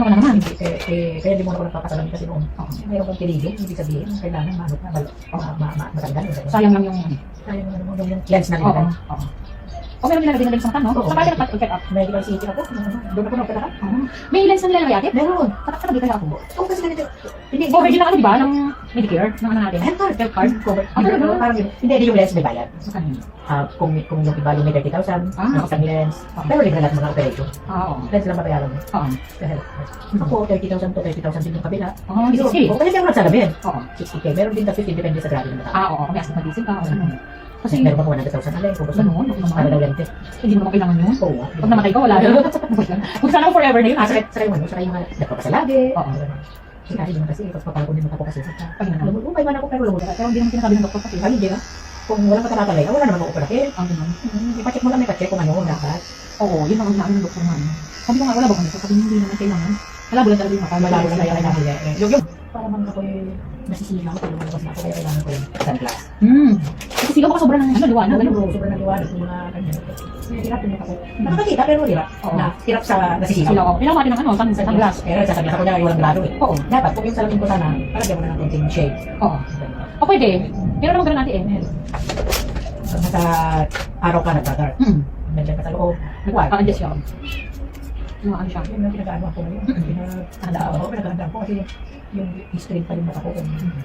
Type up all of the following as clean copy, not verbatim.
ka na naman. Kaya di mo na ako nagpapasalamin kasi noon. Mayroon kong pinigil, ibig sabihin, kailangan matanggal. Sayang lang yung... Sayang yung lens na nilagay. O meron din nalagay sa mata, no? Saan tayo nagpa-check up? Medical city ako. Doon ako nagpataka. May lens na nilalagay ate? Meron. Tatak na kaya ako. Oo, kasi ganito. Hindi, coverage lang ano, di ba? Ng Medicare, ng ano natin. Health card. Cover. Parang yun. Hindi yung lens may bayad. Sa kanina. Kung yung iba may 30,000, yung isang lens. Pero libre lahat mga operation. Oo. Lens lang babayaran mo. Oo. Ako, 30,000 to 30,000 din yung kabila. Oo, 60. Kasi hindi ako nagsalamin. Oo. 60K. Meron din na 50, depende sa grabe ng mata. Oo. Kung may astig mag-isip ka. Kasi meron pa 100,000 na lens. Kung gusto mo, para daw lente. Hindi mo naman kailangan yun. Oo. Pag namatay ka, wala na. Kung sana ko forever na yun. Saka yung nagpapasa lagi. Oo. Kasi naman kasi, pag papalo ko din mata ko kasi. Lumay man ako pero lumot. Pero hindi naman sinasabi ng doktor kasi. Hindi na. Kung walang pagkakapalay, wala naman ako operahin. Ang ganun. Ipacheck mo lang, may pacheck kung ano, dapat. Oo, yun ang inaano ng doktor man. Sabi ko nga, wala ba kami? Sabi hindi naman kailangan. Malabo lang talaga yung mata. Malabo lang kaya nabili. Yung para man ako nasisilaw ko yung mas na ako kaya kailangan ko yung sunglass. Kasi sigaw ko sobra ng liwanag. Sobrang naliwanag yung mga kanya. Hirap yung ako. Nakakita pero hirap. Hirap sa nasisilaw. Silaw ako. Kailangan natin ng ano, sunglass. Pero sasabihin ko niya, walang grado eh. Oo. Dapat, kung yung salamin ko sana, palagyan mo na ng konting shade. Oo. O pwede. Meron naman ganun natin eh. Pag nasa araw ka, nagdadar. Medyan ka sa loob. Nagwag. Adjust yun. Ano siya? Yun yung pinag-ano ako ngayon. Pinag-handaan ko kasi yung screen pa yung mata ko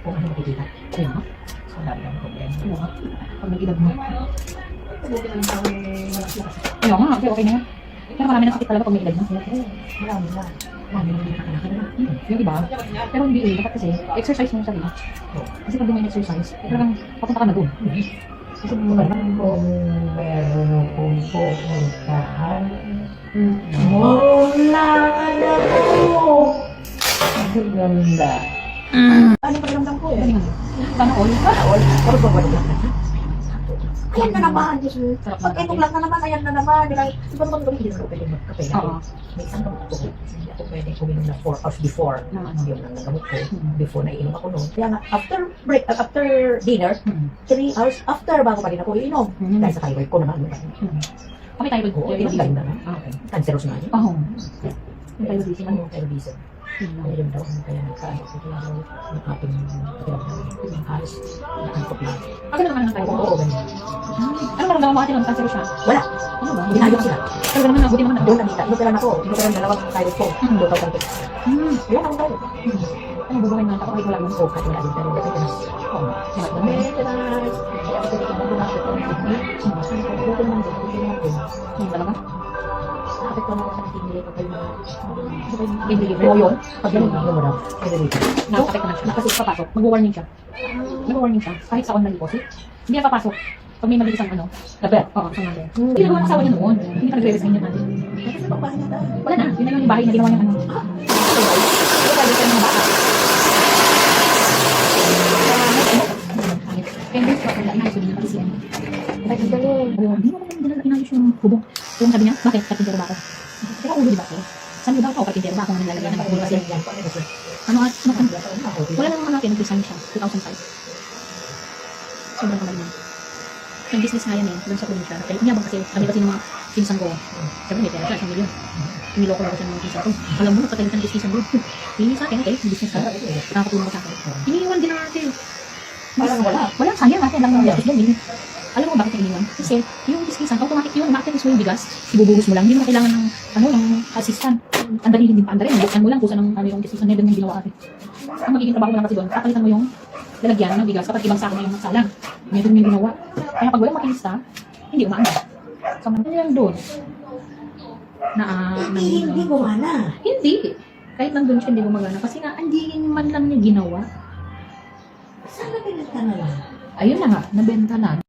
kung ano makikita. Kaya nga. So, dami lang problema. Kaya nga. Pag nag-edad mo. Buti na lang tao Kaya nga. Kasi okay na yan. Pero marami ng sakit talaga pag may edad na. marami na. Marami na hindi nakakalakan na. Yung iba. Pero hindi eh. Dapat kasi exercise mo yung sarili. Kasi pag dumain exercise, talagang papunta ka na doon. Kasi kung meron akong pupuntahan, wala na po. Ang ganda. Ano pa ramdam ko eh? Sana all. Pero babalik lang. Ayan na naman, Diyos mo. Pag itong lang na naman, ayan na naman. Siguro kung hindi ko pwede magkape na. May isang gamot ko. Hindi ako pwede kuminom na 4 hours before. Yung gamot ko. Before na iinom ako noon. Kaya nga, after dinner, 3 hours after bago pa rin ako iinom. Dahil sa thyroid ko naman. Kami tayo rin. Oo, ilang galing na. Cancerous na yun. Oo. Yung thyroidism. Ayun daw, kaya nagkaano ko kaya daw yung ating pakiramdam. Halos, nakangkot lang. Ano naman ang tayo? Oo, ganyan. Ano maramdaman mo ate ng cancer siya? Wala. Ano ba? Hinayok sila. Pero naman, buti naman. Doon nakita. Inuperan ako. Inuperan dalawang thyroid ko. 2002. Ilan akong thyroid? Ano bubuhay na? Ako kahit wala yun. Oo, kahit wala din. Pero maintenance. Oo. Maintenance. Kaya ako dito na bumak ito. Bukod naman din. Bukod naman din. Talaga? Nakapit ko na ako sa kidney ko kayo mga Hindi. Oo yun. Pag yun, ano mo na. Nakapit na siya. Kasi papasok. Mag-warning siya. Mag-warning siya. Kahit sa online deposit. Hindi na papasok. Pag may mabilis ang ano. Labet. Oo, sa number. Hindi naman asawa niya noon. Hindi pa nagre-resign niya natin. Wala na. Yun na yung bahay na ginawa niya ano. Ito tayo sa mga bata. Kaya gusto ko na inayos niya pati siya. Kahit ang galing. Hindi mo naman inayos yung bubong. Yung sabi niya, bakit? Karpintero ba ako? Pero ulo di ba ako? Sabi ko daw ako, karpintero ba ako nang nilalagyan ng bubong kasi? Ano? Wala namang ano, nag-resign siya. 2005. Sobrang kamali niya. Nag-business nga yan eh, doon sa probinsya. Kaya iniyabang kasi, kami kasi ng mga pinsan ko. Siyempre may pera siya, 1 million. Niloko lang ko siya ng mga pinsan ko. Alam mo, nagpatalitan ng business ko. Hindi sa akin, okay, business ka. Nakakatulong ko sa akin. Iniiwan din natin. Walang sayang natin lang ng business doon. Alam mo bakit iniiwan? Kasi yung businessan, automatic yun, ma-activate mo yung bigas, ibubuhos mo lang. Hindi mo kailangan ng, ng assistant. Andali, hindi pa andali. Buksan mo lang kung saan ang yung businessan na yung ginawa natin. Ang magiging trabaho mo lang kasi doon, kakalitan mo yung lalagyan ng bigas kapag ibang sako na yung salang. Yan yung ginawa. Kaya pag walang makinista, hindi umaanda. So, ano lang doon? Hindi gumana. Hindi. Kahit nandun siya, hindi gumagana. Kasi nga, hindi man lang niya ginawa. Sana pinagtanong lang. Ayun na nga, nabenta na.